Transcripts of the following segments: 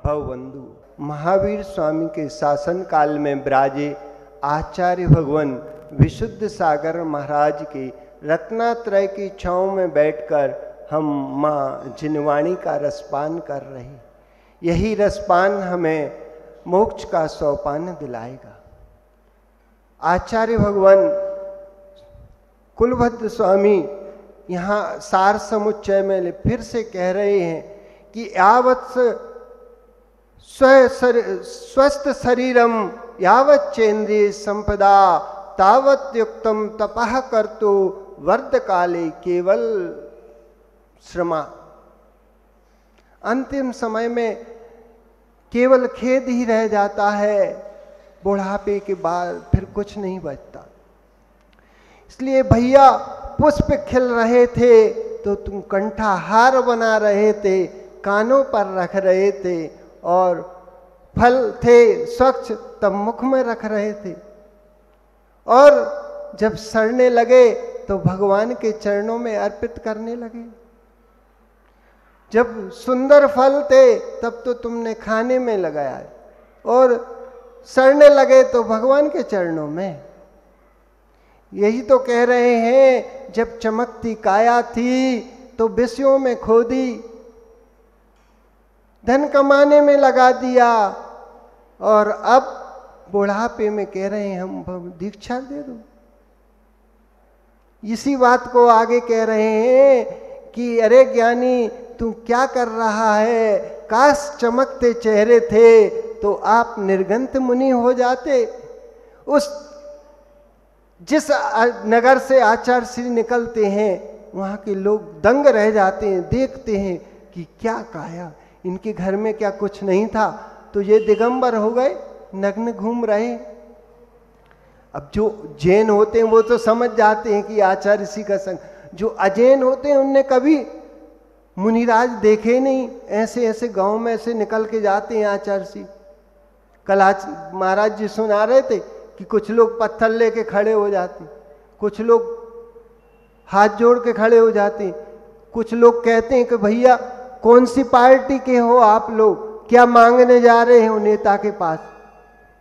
भवबंधु। महावीर स्वामी के शासन काल में विराजे आचार्य भगवान विशुद्ध सागर महाराज के रत्नात्रय की छांव में बैठकर हम माँ जिनवाणी का रसपान कर रहे। यही रसपान हमें मोक्ष का सोपान दिलाएगा। आचार्य भगवान कुलभद्र स्वामी यहाँ सार समुच्चय में फिर से कह रहे हैं कि यावत् स्वस्थ शरीरम यावत् चेन्द्रिय संपदा तावत् युक्तम तपः कर्तु वर्ध काले केवल श्रमा। अंतिम समय में केवल खेद ही रह जाता है, बुढ़ापे के बाद फिर कुछ नहीं बचता। इसलिए भैया पुष्प खिल रहे थे तो तुम कंठाहार बना रहे थे, कानों पर रख रहे थे, और फल थे स्वच्छ तब मुख में रख रहे थे, और जब सड़ने लगे तो भगवान के चरणों में अर्पित करने लगे। जब सुंदर फल थे तब तो तुमने खाने में लगाया, और सड़ने लगे तो भगवान के चरणों में। यही तो कह रहे हैं, जब चमकती काया थी तो विषयों में खो दी, धन कमाने में लगा दिया, और अब बुढ़ापे में कह रहे हैं हम दीक्षा दे दो। इसी बात को आगे कह रहे हैं कि अरे ज्ञानी तू क्या कर रहा है, काश चमकते चेहरे थे तो आप निर्गंत मुनि हो जाते। उस जिस नगर से आचार्य श्री निकलते हैं वहाँ के लोग दंग रह जाते हैं, देखते हैं कि क्या काया, इनके घर में क्या कुछ नहीं था, तो ये दिगंबर हो गए, नग्न घूम रहे। अब जो जैन होते हैं वो तो समझ जाते हैं कि आचार्य ऋषि का संग। जो अजैन होते हैं उनने कभी मुनिराज देखे नहीं, ऐसे ऐसे गांव में से निकल के जाते हैं आचार्य ऋषि। कल महाराज जी सुना रहे थे कि कुछ लोग पत्थर लेके खड़े हो जाते, कुछ लोग हाथ जोड़ के खड़े हो जाते, कुछ लोग कहते हैं कि भैया कौन सी पार्टी के हो आप लोग, क्या मांगने जा रहे हो नेता के पास,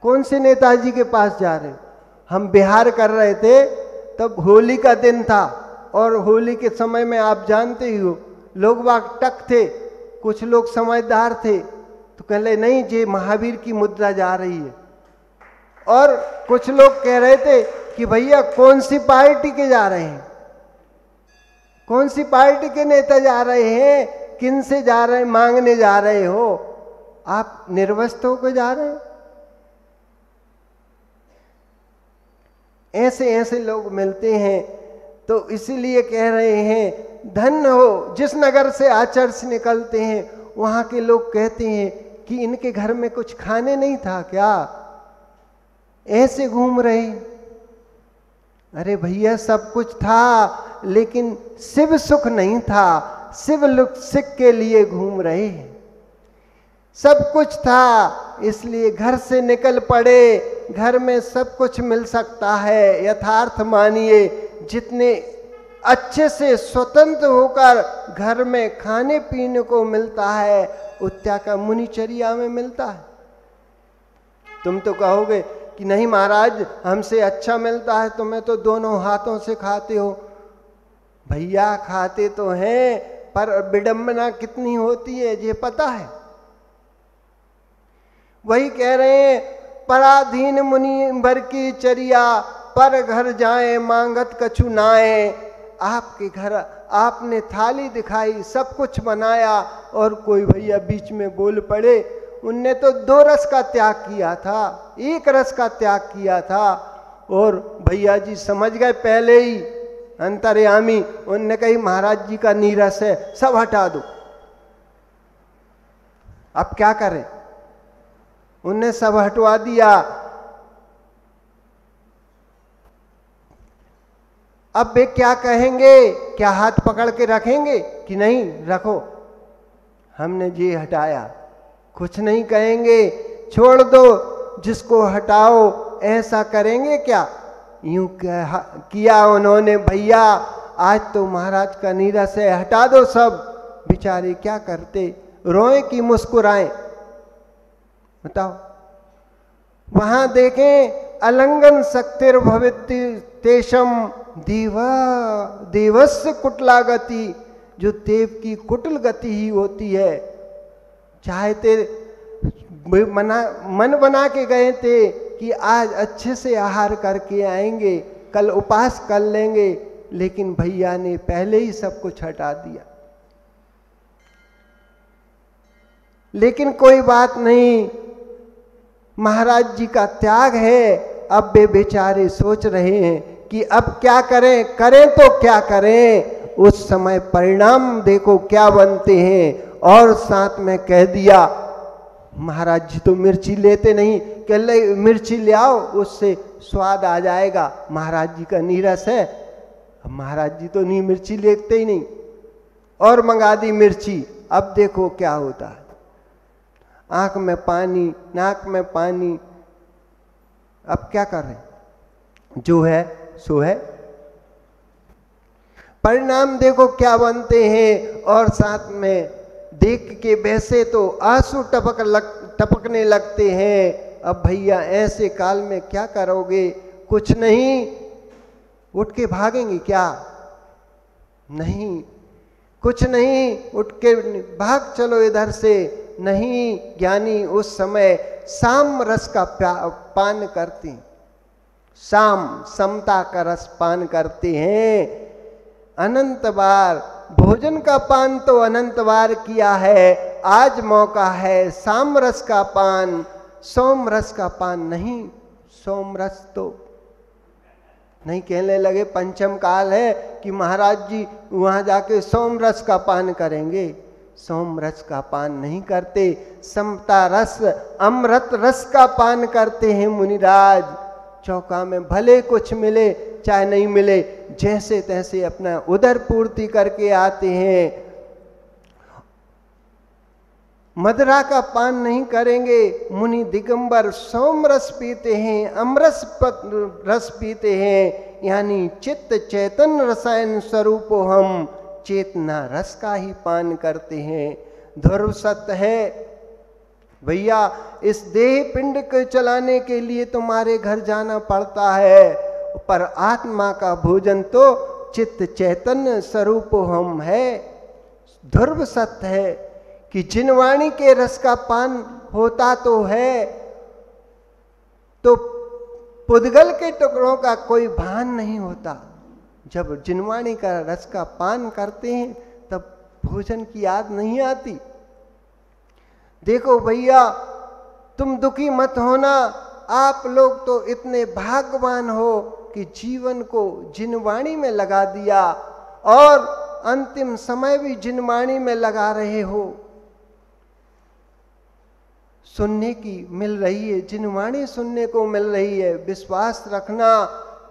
कौन से नेताजी के पास जा रहे हो। हम बिहार कर रहे थे, तब होली का दिन था, और होली के समय में आप जानते ही हो लोग बाग टक थे, कुछ लोग समझदार थे, तो कह रहे नहीं ये महावीर की मुद्रा जा रही है, और कुछ लोग कह रहे थे कि भैया कौन सी पार्टी के जा रहे हैं, कौन सी पार्टी के नेता जा रहे हैं, किन से जा रहे हैं, मांगने जा रहे हो, आप निर्वस्त्र होकर जा रहे हैं। ऐसे ऐसे लोग मिलते हैं, तो इसीलिए कह रहे हैं धन्य हो जिस नगर से आचार्य से निकलते हैं वहां के लोग कहते हैं कि इनके घर में कुछ खाने नहीं था क्या, ऐसे घूम रहे। अरे भैया सब कुछ था, लेकिन शिव सुख नहीं था, शिव सुख के लिए घूम रहे हैं। सब कुछ था इसलिए घर से निकल पड़े, घर में सब कुछ मिल सकता है, यथार्थ मानिए। जितने अच्छे से स्वतंत्र होकर घर में खाने पीने को मिलता है उतना का मुनिचर्या में मिलता है। तुम तो कहोगे कि नहीं महाराज हमसे अच्छा मिलता है, तुम्हें तो दोनों हाथों से खाते हो। भैया खाते तो हैं, पर विडंबना कितनी होती है ये पता है। वही कह रहे हैं पराधीन मुनि भर की चरिया, पर घर जाए मांगत कछु नाए। आपके घर आपने थाली दिखाई, सब कुछ बनाया, और कोई भैया बीच में बोल पड़े, उनने तो 2 रस का त्याग किया था, 1 रस का त्याग किया था, और भैया जी समझ गए पहले ही अंतर्यामी। उनने कही महाराज जी का नीरस है, सब हटा दो। अब क्या करें, उनने सब हटवा दिया। अब वे क्या कहेंगे, क्या हाथ पकड़ के रखेंगे कि नहीं रखो, हमने ये हटाया, कुछ नहीं कहेंगे, छोड़ दो, जिसको हटाओ ऐसा करेंगे क्या। यूं किया उन्होंने, भैया आज तो महाराज का नीरस है, हटा दो सब। बेचारे क्या करते, रोए कि मुस्कुराएं। बताओ। वहां देखें अलंगन शक्तिर्भवित तेषम देवस्य कुटला गति, जो देव की कुटिल गति ही होती है। चाहते मन बना के गए थे कि आज अच्छे से आहार करके आएंगे, कल उपास कर लेंगे, लेकिन भैया ने पहले ही सब कुछ हटा दिया। लेकिन कोई बात नहीं, महाराज जी का त्याग है। अब वे बेचारे सोच रहे हैं कि अब क्या करें, करें तो क्या करें। उस समय परिणाम देखो क्या बनते हैं। और साथ में कह दिया, महाराज जी तो मिर्ची लेते नहीं, कह ले मिर्ची ले आओ, उससे स्वाद आ जाएगा। महाराज जी का नीरस है, महाराज जी तो नहीं मिर्ची लेते ही नहीं, और मंगा दी मिर्ची। अब देखो क्या होता है, आंख में पानी, नाक में पानी। अब क्या कर रहे, जो है सो है। परिणाम देखो क्या बनते हैं। और साथ में देख के वैसे तो आंसू टपकने लगते हैं। अब भैया ऐसे काल में क्या करोगे, कुछ नहीं, उठ के भागेंगे क्या? नहीं, कुछ नहीं, उठ के भाग चलो इधर से। नहीं, ज्ञानी उस समय साम रस का पान करते हैं, साम समता का रस पान करते हैं। अनंत बार भोजन का पान तो अनंत बार किया है, आज मौका है साम रस का पान, सोम रस का पान नहीं। सोम रस तो नहीं, कहने लगे पंचम काल है कि महाराज जी वहां जाके सोम रस का पान करेंगे। सोम रस का पान नहीं करते, समता रस अमृत रस का पान करते हैं मुनिराज। चौका में भले कुछ मिले चाहे नहीं मिले, जैसे तैसे अपना उदर पूर्ति करके आते हैं। मदरा का पान नहीं करेंगे मुनि दिगंबर, सोम रस पीते हैं, अमरस रस पीते हैं, यानी चित्त चैतन्य रसायन स्वरूपो हम चेतना रस का ही पान करते हैं। ध्रुव सत्य है भैया, इस देह पिंड को चलाने के लिए तुम्हारे घर जाना पड़ता है, पर आत्मा का भोजन तो चित्त चैतन्य स्वरूप हम है। ध्रुव सत्य है कि जिनवाणी के रस का पान होता तो है, तो पुद्गल के टुकड़ों का कोई भान नहीं होता। जब जिनवाणी का रस का पान करते हैं तब भोजन की याद नहीं आती। देखो भैया, तुम दुखी मत होना, आप लोग तो इतने भाग्यवान हो कि जीवन को जिनवाणी में लगा दिया और अंतिम समय भी जिनवाणी में लगा रहे हो। सुनने की मिल रही है, जिनवाणी सुनने को मिल रही है। विश्वास रखना,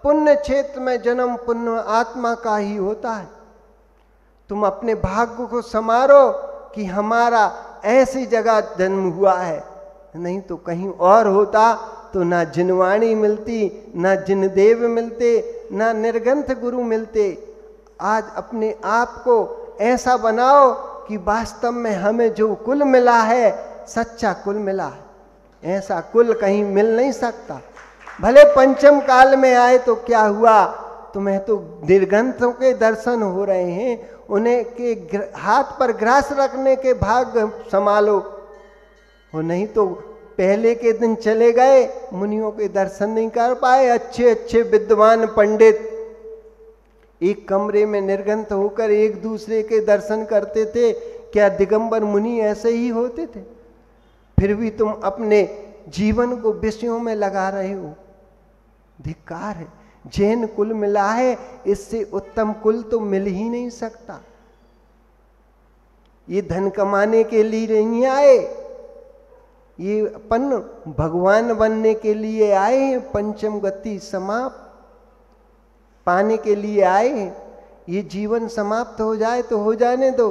पुण्य क्षेत्र में जन्म पुण्य आत्मा का ही होता है। तुम अपने भाग्य को संवारो कि हमारा ऐसी जगह जन्म हुआ है, नहीं तो कहीं और होता तो ना जिनवाणी मिलती, ना जिनदेव मिलते, ना निर्गंथ गुरु मिलते। आज अपने आप को ऐसा बनाओ कि वास्तव में हमें जो कुल मिला है सच्चा कुल मिला है। ऐसा कुल कहीं मिल नहीं सकता। भले पंचम काल में आए तो क्या हुआ, तुम्हें तो निर्गंथों के दर्शन हो रहे हैं, उन्हें के हाथ पर ग्रास रखने के भाग्य संभालो। वो नहीं तो पहले के दिन चले गए, मुनियों के दर्शन नहीं कर पाए। अच्छे अच्छे विद्वान पंडित एक कमरे में निर्गंथ होकर एक दूसरे के दर्शन करते थे। क्या दिगंबर मुनि ऐसे ही होते थे? फिर भी तुम अपने जीवन को विषयों में लगा रहे हो, धिक्कार है। जैन कुल मिला है, इससे उत्तम कुल तो मिल ही नहीं सकता। ये धन कमाने के लिए नहीं आए, ये अपन भगवान बनने के लिए आए हैं, पंचम गति समाप्त पाने के लिए आए हैं। ये जीवन समाप्त हो जाए तो हो जाने दो,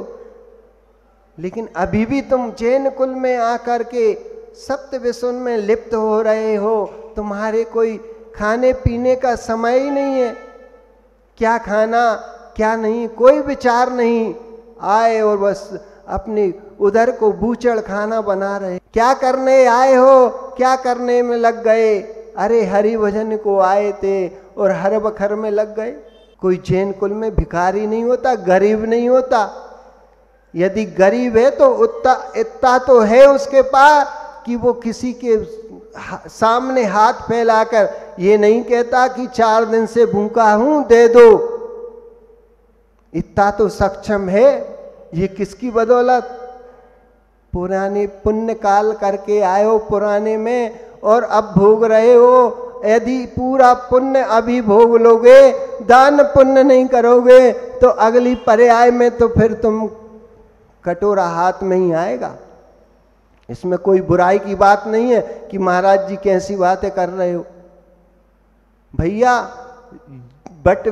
लेकिन अभी भी तुम जैन कुल में आकर के सप्त विषयों में लिप्त हो रहे हो। तुम्हारे कोई खाने पीने का समय ही नहीं है, क्या खाना क्या नहीं कोई विचार नहीं। आए और बस अपने उधर को बूचड़ खाना बना रहे। क्या करने आए हो, क्या करने में लग गए? अरे हरि भजन को आए थे और हर बखर में लग गए। कोई जैन कुल में भिखारी नहीं होता, गरीब नहीं होता। यदि गरीब है तो इतना तो है उसके पास कि वो किसी के सामने हाथ फैलाकर ये नहीं कहता कि 4 दिन से भूखा हूं दे दो। इतना तो सक्षम है। ये किसकी बदौलत? पुराने पुण्य काल करके आए हो पुराने में और अब भोग रहे हो। यदि पूरा पुण्य अभी भोग लोगे, दान पुण्य नहीं करोगे, तो अगली पर्याय में तो फिर तुम कटोरा हाथ में ही आएगा। इसमें कोई बुराई की बात नहीं है कि महाराज जी कैसी बातें कर रहे हो। भैया बट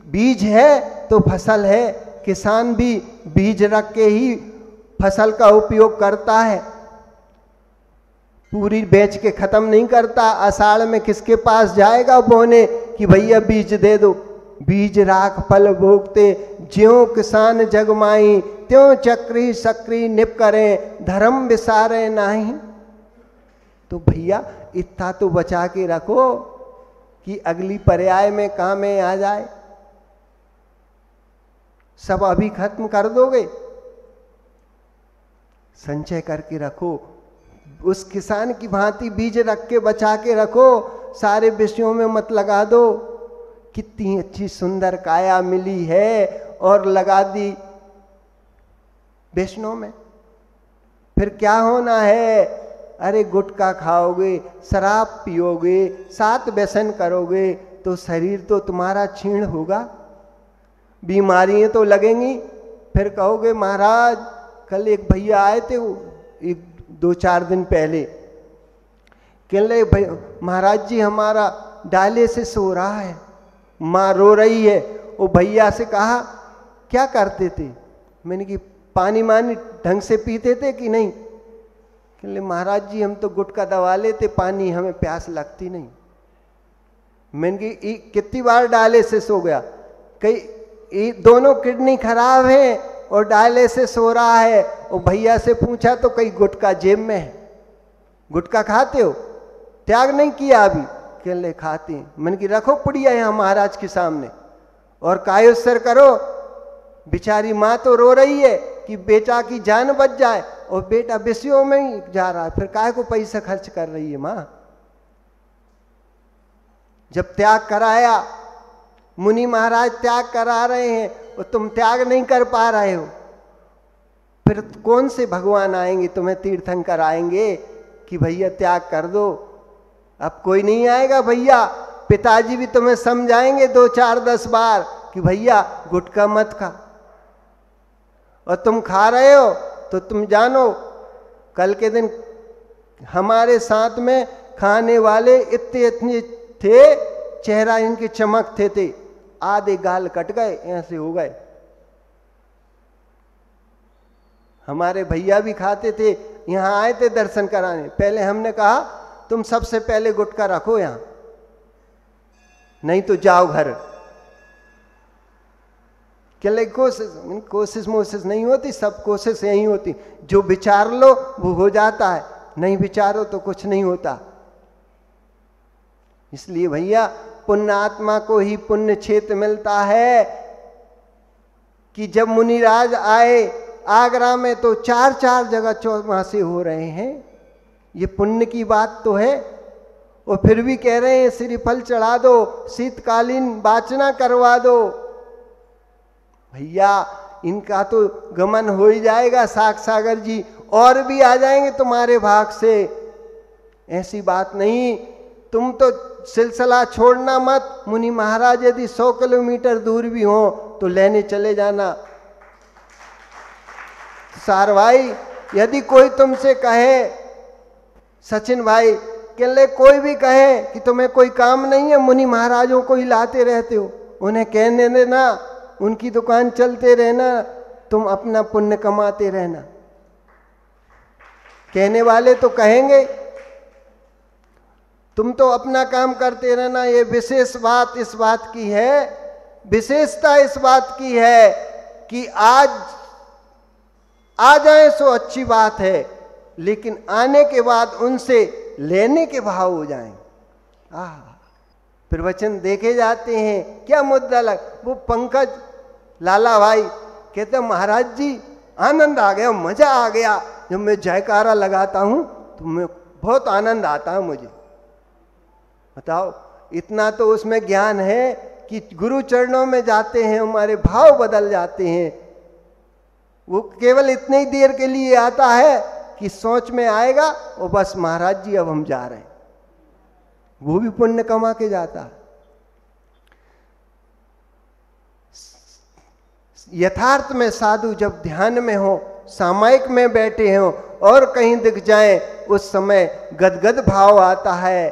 बीज है तो फसल है। किसान भी बीज रख के ही फसल का उपयोग करता है, पूरी बेच के खत्म नहीं करता। आषाढ़ में किसके पास जाएगा बोने कि भैया बीज दे दो? बीज राख फल भोगते, ज्यों किसान जगमाई, त्यों चक्री सक्री निप करें, धर्म विसारे नाही। तो भैया इतना तो बचा के रखो कि अगली पर्याय में काम में आ जाए। सब अभी खत्म कर दोगे? संचय करके रखो। उस किसान की भांति बीज रख के बचा के रखो। सारे विषयों में मत लगा दो। कितनी अच्छी सुंदर काया मिली है और लगा दी वैष्णव में। फिर क्या होना है? अरे गुटखा खाओगे, शराब पियोगे, 7 व्यसन करोगे तो शरीर तो तुम्हारा क्षीण होगा, बीमारियां तो लगेंगी। फिर कहोगे महाराज कल एक भैया आए थे, 2-4 दिन पहले, कह रहे महाराज जी हमारा डायलिसिस हो रहा है, माँ रो रही है। वो भैया से कहा क्या करते थे? मैंने कि पानी मानी ढंग से पीते थे कि नहीं? कह रहे महाराज जी हम तो गुटखा दबा लेते, पानी हमें प्यास लगती नहीं। मैंने कि कितनी बार डायलिसिस हो गया? कई दोनों किडनी खराब है और डायलिसिस हो रहा है। और भैया से पूछा तो कई गुटखा जेब में है। गुटखा खाते हो? त्याग नहीं किया अभी? कह ले खाते हैं। मैंने कि रखो पुड़िया यहाँ महाराज के सामने और कायोत्सर करो। बेचारी माँ तो रो रही है कि बेटा की जान बच जाए और बेटा विषयों में ही जा रहा है। फिर काहे को पैसा खर्च कर रही है माँ? जब त्याग कराया, मुनि महाराज त्याग करा रहे हैं और तुम त्याग नहीं कर पा रहे हो, फिर कौन से भगवान आएंगे तुम्हें तीर्थंकर आएंगे कि भैया त्याग कर दो? अब कोई नहीं आएगा भैया। पिताजी भी तुम्हें समझाएंगे 2, 4, 10 बार कि भैया गुटखा मत खा। और तुम खा रहे हो तो तुम जानो कल के दिन हमारे साथ में खाने वाले इतने थे, चेहरा इनके चमकते थे, आधे गाल कट गए, ऐसे हो गए। हमारे भैया भी खाते थे, यहां आए थे दर्शन कराने। पहले हमने कहा तुम सबसे पहले गुटखा रखो यहां, नहीं तो जाओ घर। क्या कोशिश मोशिश नहीं होती, सब कोशिश यही होती। जो विचार लो वो हो जाता है, नहीं विचारो तो कुछ नहीं होता। इसलिए भैया पुण्यात्मा को ही पुण्य क्षेत्र मिलता है कि जब मुनिराज आए आगरा में तो 4-4 जगह चौमासे हो रहे हैं। ये पुण्य की बात तो है। और फिर भी कह रहे हैं श्रीफल चढ़ा दो, शीतकालीन वाचना करवा दो। भैया इनका तो गमन हो ही जाएगा, सागर जी और भी आ जाएंगे तुम्हारे भाग से। ऐसी बात नहीं। तुम तो सिलसिला छोड़ना मत। मुनि महाराज यदि 100 किलोमीटर दूर भी हो तो लेने चले जाना। सार भाई यदि कोई तुमसे कहे, सचिन भाई कह ले कोई भी कहे कि तुम्हें कोई काम नहीं है, मुनि महाराजों को ही लाते रहते हो, उन्हें कहने देना, उनकी दुकान चलते रहना, तुम अपना पुण्य कमाते रहना। कहने वाले तो कहेंगे, तुम तो अपना काम करते रहना। ये विशेष बात इस बात की है, विशेषता इस बात की है कि आज आ जाए सो अच्छी बात है, लेकिन आने के बाद उनसे लेने के भाव हो जाएं। प्रवचन देखे जाते हैं, क्या मुद्दा वो पंकज लाला भाई कहते महाराज जी आनंद आ गया, मजा आ गया, जब मैं जयकारा लगाता हूं तो मैं बहुत आनंद आता है मुझे। बताओ, इतना तो उसमें ज्ञान है कि गुरु चरणों में जाते हैं हमारे भाव बदल जाते हैं। वो केवल इतनी ही देर के लिए आता है कि सोच में आएगा और बस महाराज जी अब हम जा रहे हैं, वो भी पुण्य कमा के जाता है। यथार्थ में साधु जब ध्यान में हो, सामायिक में बैठे हो और कहीं दिख जाए, उस समय गदगद भाव आता है।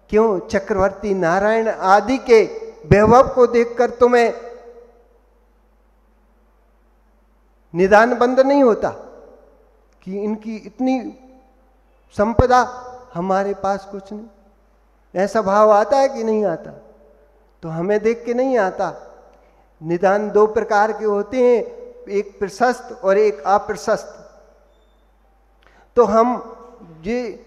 क्यों? चक्रवर्ती नारायण आदि के वैभव को देखकर तुम्हें निदान बंद नहीं होता कि इनकी इतनी संपदा, हमारे पास कुछ नहीं। ऐसा भाव आता है कि नहीं आता? तो हमें देख के नहीं आता। निदान दो प्रकार के होते हैं, एक प्रशस्त और एक अप्रशस्त। तो हम ये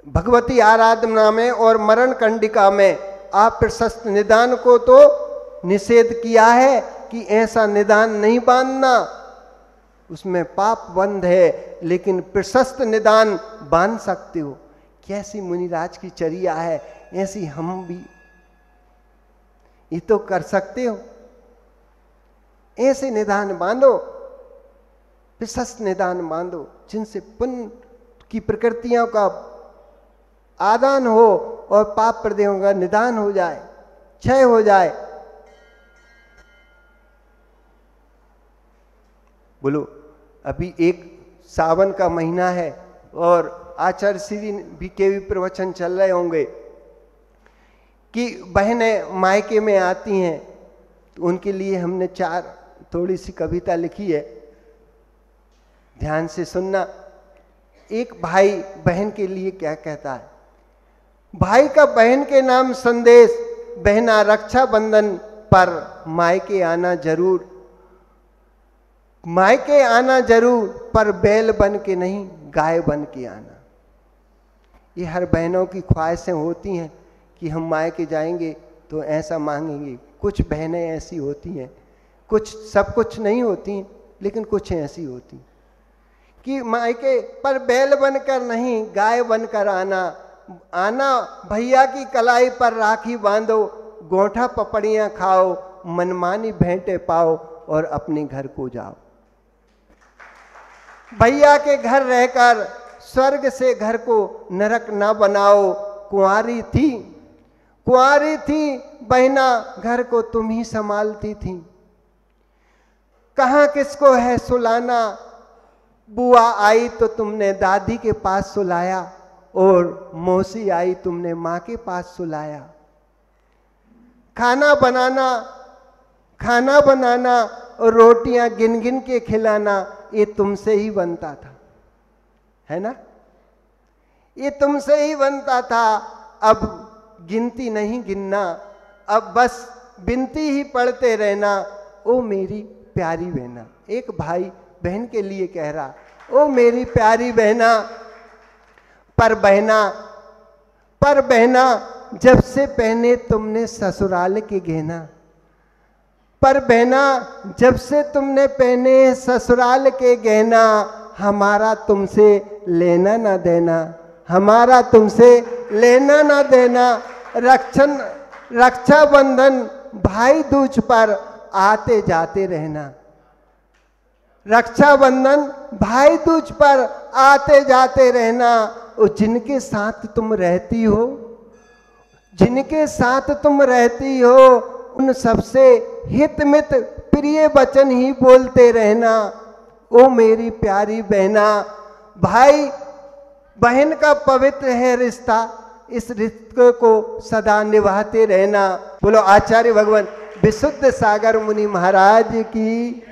भगवती आराधना में और मरण कंडिका में अप्रशस्त निदान को तो निषेध किया है कि ऐसा निदान नहीं बांधना, उसमें पाप बंध है, लेकिन प्रशस्त निदान बांध सकते हो। कैसी मुनिराज की चर्या है, ऐसी हम भी ये तो कर सकते हो। ऐसे निदान बांधो, प्रशस्त निदान बांधो, जिनसे पुण्य की प्रकृतियों का आदान हो और पाप प्रदेयों का निदान हो जाए, क्षय हो जाए। बोलो, अभी एक सावन का महीना है और आचार्य श्री भी के भी प्रवचन चल रहे होंगे कि बहनें मायके में आती हैं, तो उनके लिए हमने थोड़ी सी कविता लिखी है, ध्यान से सुनना। एक भाई बहन के लिए क्या कहता है। भाई का बहन के नाम संदेश, बहना रक्षा बंधन पर मायके आना जरूर, मायके आना जरूर, पर बैल बन के नहीं, गाय बन के आना। ये हर बहनों की ख्वाहिशें होती हैं कि हम मायके जाएंगे तो ऐसा मांगेंगे। कुछ बहनें ऐसी होती हैं, कुछ सब कुछ नहीं होती, लेकिन कुछ ऐसी होती कि मायके पर बैल बनकर नहीं, गाय बनकर आना। आना भैया की कलाई पर राखी बांधो, गोंठा पपड़ियां खाओ, मनमानी भेंटे पाओ और अपने घर को जाओ। भैया के घर रहकर स्वर्ग से घर को नरक ना बनाओ। कुंवारी थी बहना, घर को तुम ही संभालती थी। कहाँ किसको है सुलाना, बुआ आई तो तुमने दादी के पास सुलाया, और मौसी आई तुमने माँ के पास सुलाया। खाना बनाना और रोटियां गिन गिन के खिलाना, ये तुमसे ही बनता था, है ना? ये तुमसे ही बनता था। अब गिनती नहीं गिनना, अब बस बिनती ही पढ़ते रहना, ओ मेरी प्यारी बहना। एक भाई बहन के लिए कह रहा, ओ मेरी प्यारी बहना। पर बहना जब से पहने तुमने ससुराल के गहना, पर बहना जब से तुमने पहने ससुराल के गहना, हमारा तुमसे लेना ना देना, हमारा तुमसे लेना ना देना। रक्षा बंधन भाई दूज पर आते जाते रहना, रक्षा बंधन भाई दूज पर आते जाते रहना। और जिनके साथ तुम रहती हो, उन सबसे हितमित प्रिय वचन ही बोलते रहना, ओ मेरी प्यारी बहना। भाई बहन का पवित्र है रिश्ता, इस रिश्ते को सदा निभाते रहना। बोलो आचार्य भगवान विशुद्ध सागर मुनि महाराज की।